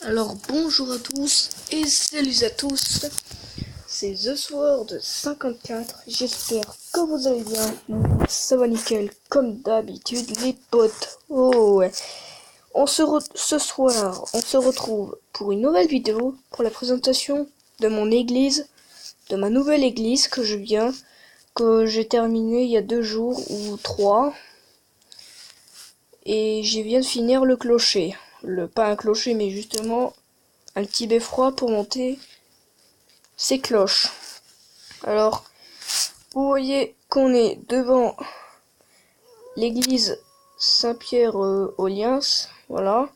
Alors bonjour à tous et salut à tous, c'est The Sword 54, j'espère que vous allez bien, ça va nickel comme d'habitude les potes. Oh ouais, ce soir on se retrouve pour une nouvelle vidéo pour la présentation de mon église, de ma nouvelle église que j'ai terminé il y a 2 jours ou 3 et je viens de finir le clocher, pas un clocher mais justement un petit beffroi pour monter ces cloches. Alors, vous voyez qu'on est devant l'église Saint-Pierre aux Liens, voilà.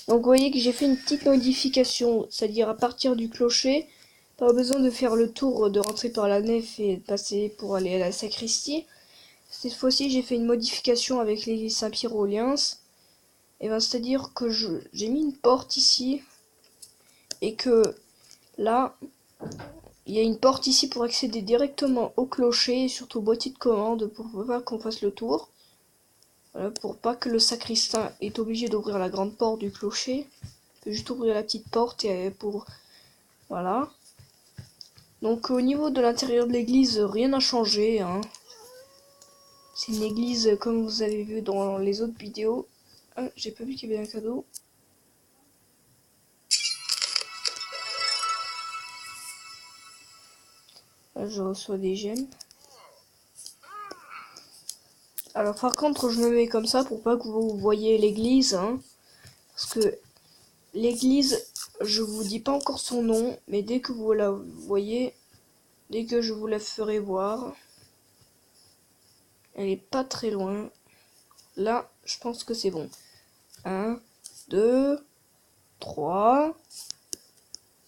Donc vous voyez que j'ai fait une petite modification, c'est-à-dire à partir du clocher, pas besoin de faire le tour, de rentrer par la nef et de passer pour aller à la sacristie. Cette fois-ci, j'ai fait une modification avec l'église Saint-Pierre aux Liens. Et ben, c'est-à-dire que j'ai mis une porte ici et que là, il y a une porte ici pour accéder directement au clocher et surtout au boîtier de commande pour pas qu'on fasse le tour. Voilà, pour pas que le sacristain est obligé d'ouvrir la grande porte du clocher. Il peut juste ouvrir la petite porte et pour... Voilà. Donc au niveau de l'intérieur de l'église, rien n'a changé, hein. C'est une église comme vous avez vu dans les autres vidéos. Ah, j'ai pas vu qu'il y avait un cadeau. Là, je reçois des gemmes. Alors par contre, je me mets comme ça pour pas que vous voyez l'église, hein. Parce que l'église, je vous dis pas encore son nom, mais dès que vous la voyez, dès que je vous la ferai voir, elle est pas très loin. Là, je pense que c'est bon. 1, 2, 3.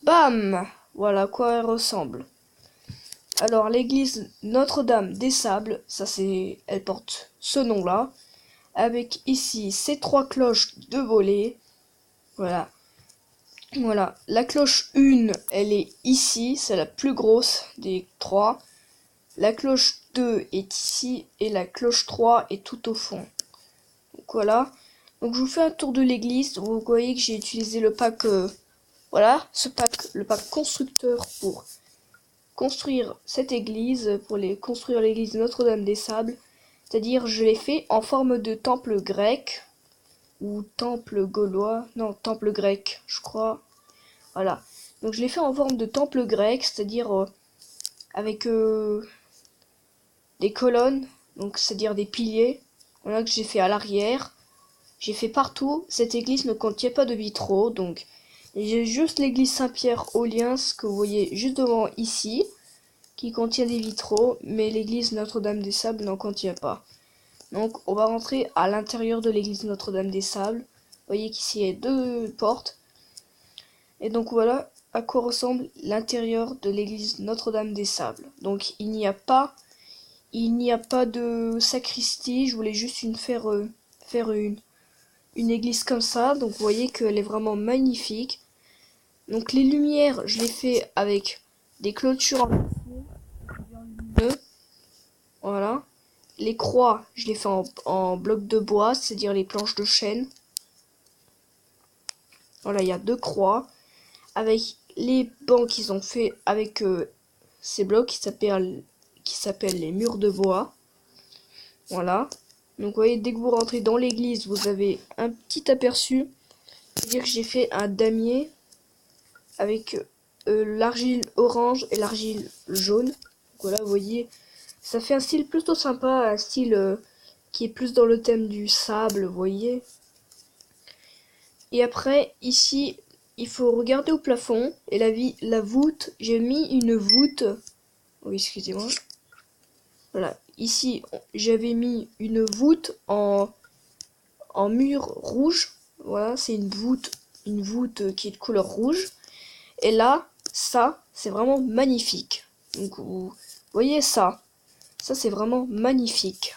Bam! Voilà à quoi elle ressemble. Alors, l'église Notre-Dame des Sables, elle porte ce nom-là. Avec ici ces 3 cloches de volée. Voilà. Voilà. La cloche 1, elle est ici. C'est la plus grosse des 3. La cloche 2 est ici. Et la cloche 3 est tout au fond. Donc voilà. Donc je vous fais un tour de l'église. Vous voyez que j'ai utilisé le pack, voilà, le pack constructeur pour construire cette église, construire l'église Notre-Dame des Sables. C'est-à-dire, je l'ai fait en forme de temple grec ou temple gaulois, non, temple grec, je crois. Voilà. Donc je l'ai fait en forme de temple grec, c'est-à-dire avec des colonnes, donc c'est-à-dire des piliers. Voilà que j'ai fait à l'arrière. J'ai fait partout. Cette église ne contient pas de vitraux, donc j'ai juste l'église Saint-Pierre aux Liens que vous voyez juste devant ici, qui contient des vitraux, mais l'église Notre-Dame des Sables n'en contient pas. Donc on va rentrer à l'intérieur de l'église Notre-Dame des Sables. Vous voyez qu'ici il y a 2 portes. Et donc voilà à quoi ressemble l'intérieur de l'église Notre-Dame des Sables. Donc il n'y a pas de sacristie. Je voulais juste faire une église comme ça, donc vous voyez qu'elle est vraiment magnifique. Donc les lumières, je les fais avec des clôtures en lumineux. Voilà. Les croix, je les fais en blocs de bois, c'est-à-dire les planches de chêne. Voilà, il y a 2 croix. Avec les bancs qu'ils ont fait avec ces blocs qui s'appellent les murs de bois. Voilà. Donc vous voyez, dès que vous rentrez dans l'église, vous avez un petit aperçu. C'est-à-dire que j'ai fait un damier avec l'argile orange et l'argile jaune. Donc voilà, vous voyez, ça fait un style plutôt sympa, un style qui est plus dans le thème du sable, vous voyez. Et après, ici, il faut regarder au plafond, et la voûte, j'ai mis une voûte, oui, excusez-moi. Voilà, ici, j'avais mis une voûte en mur rouge. Voilà, c'est une voûte qui est de couleur rouge. Et là, ça, c'est vraiment magnifique. Donc, vous voyez ça. Ça, c'est vraiment magnifique.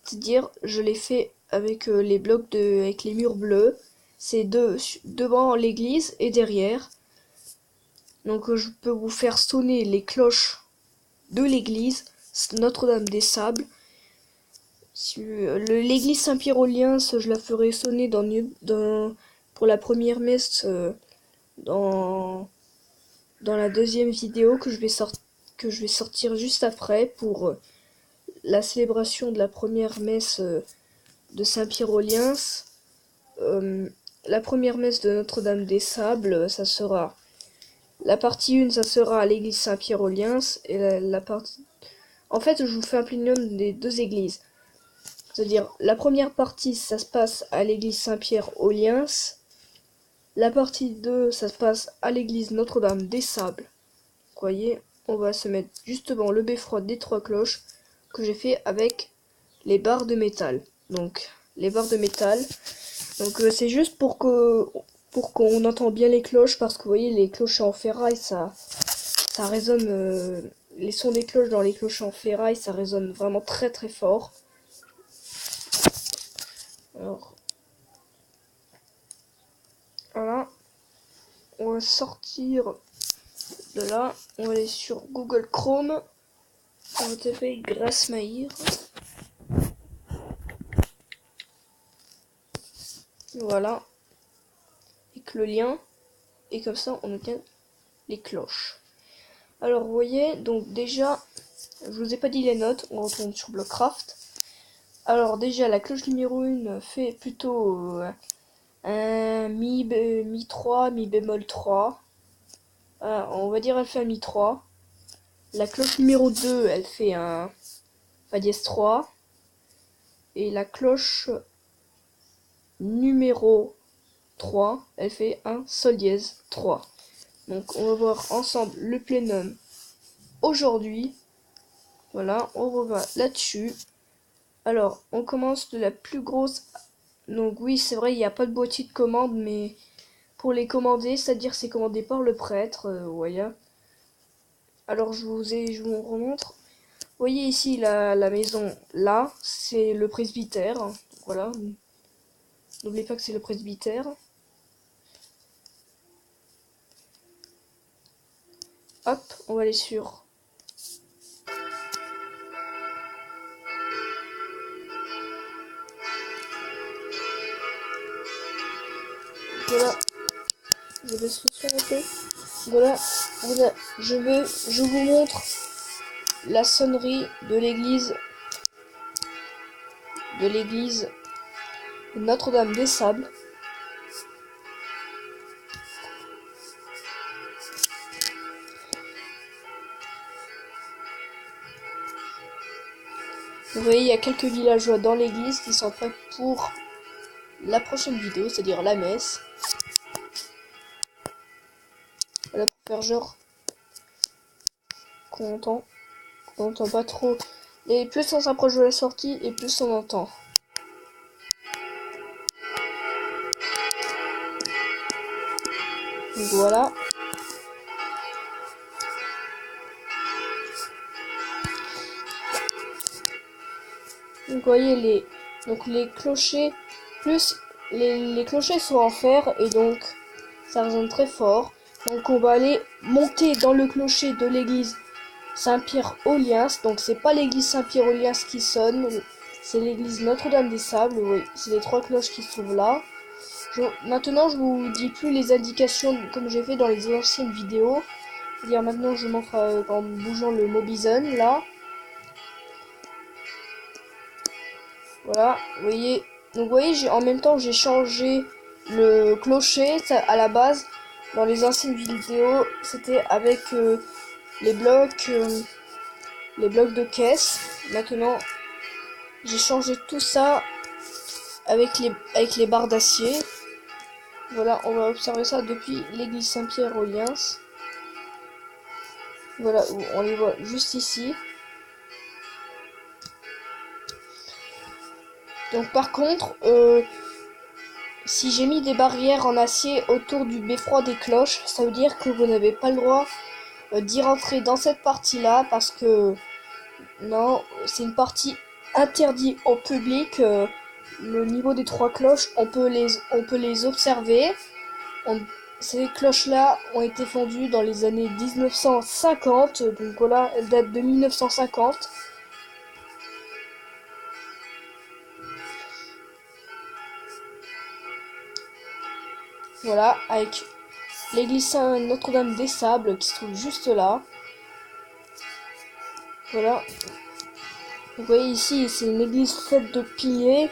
C'est-à-dire, je l'ai fait avec les blocs avec les murs bleus. C'est devant l'église et derrière. Donc, je peux vous faire sonner les cloches de l'église Notre-Dame des Sables. L'église Saint-Pierre aux Liens, je la ferai sonner pour la première messe dans la deuxième vidéo que je vais sortir juste après pour la célébration de la première messe de Saint-Pierre aux Liens. La première messe de Notre-Dame des Sables, ça sera la partie 1, ça sera à l'église Saint-Pierre aux Liens, et la partie... En fait, je vous fais un plénum des deux églises. C'est-à-dire, la première partie, ça se passe à l'église Saint-Pierre aux Liens. La partie 2, ça se passe à l'église Notre-Dame des Sables. Vous voyez, on va se mettre juste devant le beffroi des 3 cloches que j'ai fait avec les barres de métal. Donc, les barres de métal. Donc, c'est juste pour qu'on entende bien les cloches, parce que vous voyez, les cloches en ferraille, ça résonne. Les sons des cloches dans les cloches en ferraille, ça résonne vraiment très très fort. Alors, voilà. On va sortir de là. On va aller sur Google Chrome. On va taper Grasmaïr. Voilà. Avec le lien. Et comme ça, on obtient les cloches. Alors, vous voyez, donc déjà, je vous ai pas dit les notes. On retourne sur Blockcraft. Alors, déjà, la cloche numéro 1 fait plutôt un mi 3, mi bémol 3. On va dire elle fait un mi 3. La cloche numéro 2, elle fait un fa dièse 3. Et la cloche numéro 3, elle fait un sol dièse 3. Donc on va voir ensemble le plénum aujourd'hui. Voilà, on revient là-dessus. Alors, on commence de la plus grosse. Donc oui, c'est vrai, il n'y a pas de boîtier de commande, mais pour les commander, c'est-à-dire c'est commandé par le prêtre, voyez. Alors je vous remontre. Vous voyez ici la maison, là, c'est le presbytère. Voilà. N'oubliez pas que c'est le presbytère. Hop, on va aller sur... Voilà. Je baisse le son un peu. Voilà. Je vous montre la sonnerie de l'église Notre-Dame des Sables. Vous voyez, il y a quelques villageois dans l'église qui sont prêts pour la prochaine vidéo, c'est-à-dire la messe. Voilà, pour faire genre qu'on entend pas trop. Et plus on s'approche de la sortie, et plus on entend. Donc voilà. Donc vous voyez les clochers, plus les clochers sont en fer et donc ça résonne très fort. Donc on va aller monter dans le clocher de l'église Saint-Pierre aux Liens. Donc c'est pas l'église Saint-Pierre aux Liens qui sonne, c'est l'église Notre-Dame des Sables. Oui, c'est les 3 cloches qui se trouvent là. Maintenant je vous dis plus les indications comme j'ai fait dans les anciennes vidéos. C'est-à-dire maintenant je montre en bougeant le Mobizon là. Voilà, vous voyez. Donc vous voyez, en même temps j'ai changé le clocher. À la base, dans les anciennes vidéos, c'était avec les blocs de caisse. Maintenant, j'ai changé tout ça avec les barres d'acier. Voilà, on va observer ça depuis l'église Saint-Pierre aux Liens. Voilà, on les voit juste ici. Donc par contre, si j'ai mis des barrières en acier autour du beffroi des cloches, ça veut dire que vous n'avez pas le droit d'y rentrer dans cette partie-là, parce que non, c'est une partie interdite au public. Le niveau des 3 cloches, on peut les observer. Ces cloches-là ont été fondues dans les années 1950, donc voilà, elles datent de 1950. Voilà, avec l'église Notre-Dame des Sables qui se trouve juste là. Voilà. Vous voyez ici, c'est une église faite de piliers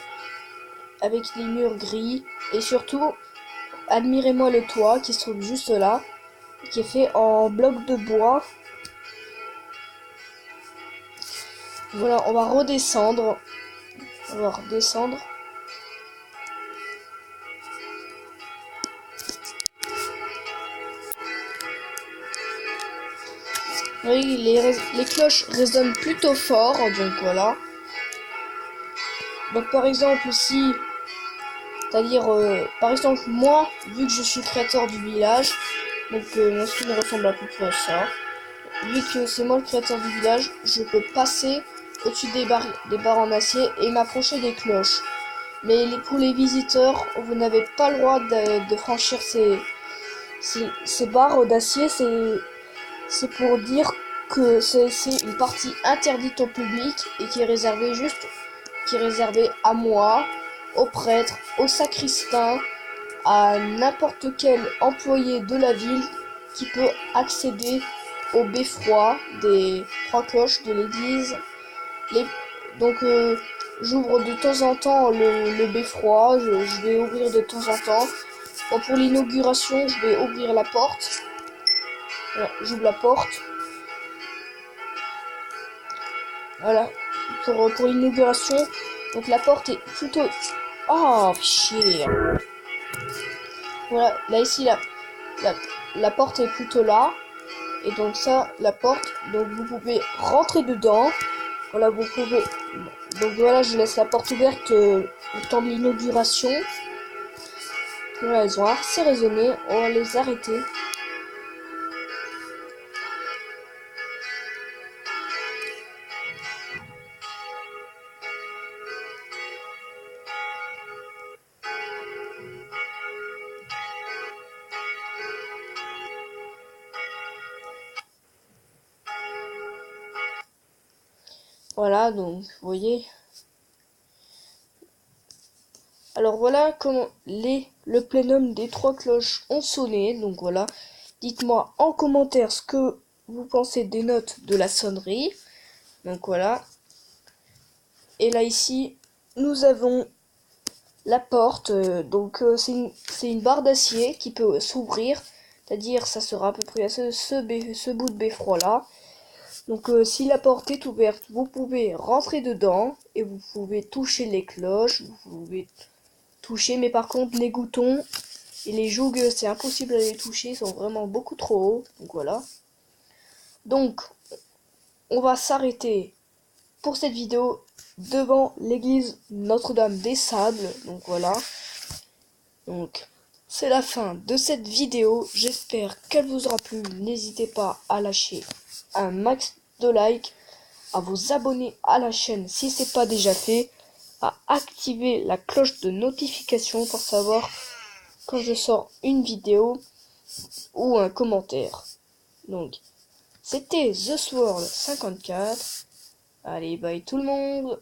avec des murs gris. Et surtout, admirez-moi le toit qui se trouve juste là, qui est fait en blocs de bois. Voilà, on va redescendre. On va redescendre. Oui, les cloches résonnent plutôt fort, donc voilà. Donc par exemple si, c'est-à-dire par exemple moi, vu que je suis créateur du village, donc mon skin ressemble à peu près à ça. Vu que c'est moi le créateur du village, je peux passer au-dessus des barres en acier et m'approcher des cloches. Mais pour les visiteurs, vous n'avez pas le droit de franchir ces barres d'acier. C'est pour dire que c'est une partie interdite au public et qui est réservée à moi, aux prêtres, aux sacristains, à n'importe quel employé de la ville qui peut accéder au beffroi des 3 cloches de l'église. Donc j'ouvre de temps en temps le beffroi, je vais ouvrir de temps en temps. Bon, pour l'inauguration, je vais ouvrir la porte. Voilà, j'ouvre la porte. Voilà, pour l'inauguration. Donc la porte est plutôt... Oh, chier. Voilà, là ici, la porte est plutôt là. Et donc ça, la porte, donc vous pouvez rentrer dedans. Voilà, vous pouvez... Donc voilà, je laisse la porte ouverte le temps de l'inauguration. Voilà, elles ont assez résonné. On va les arrêter. Voilà, donc, vous voyez. Alors voilà comment le plénum des 3 cloches ont sonné. Donc voilà, dites-moi en commentaire ce que vous pensez des notes de la sonnerie. Donc voilà. Et là ici, nous avons la porte. C'est une barre d'acier qui peut s'ouvrir. C'est-à-dire ça sera à peu près à ce bout de beffroi là. Donc si la porte est ouverte, vous pouvez rentrer dedans et vous pouvez toucher les cloches, vous pouvez toucher, mais par contre les goutons et les jougs, c'est impossible à les toucher, ils sont vraiment beaucoup trop hauts. Donc voilà. Donc on va s'arrêter pour cette vidéo devant l'église Notre-Dame des Sables. Donc voilà. Donc c'est la fin de cette vidéo. J'espère qu'elle vous aura plu. N'hésitez pas à lâcher un max de likes, à vous abonner à la chaîne si c'est pas déjà fait, à activer la cloche de notification pour savoir quand je sors une vidéo ou un commentaire. Donc c'était The Sword 54. Allez, bye tout le monde.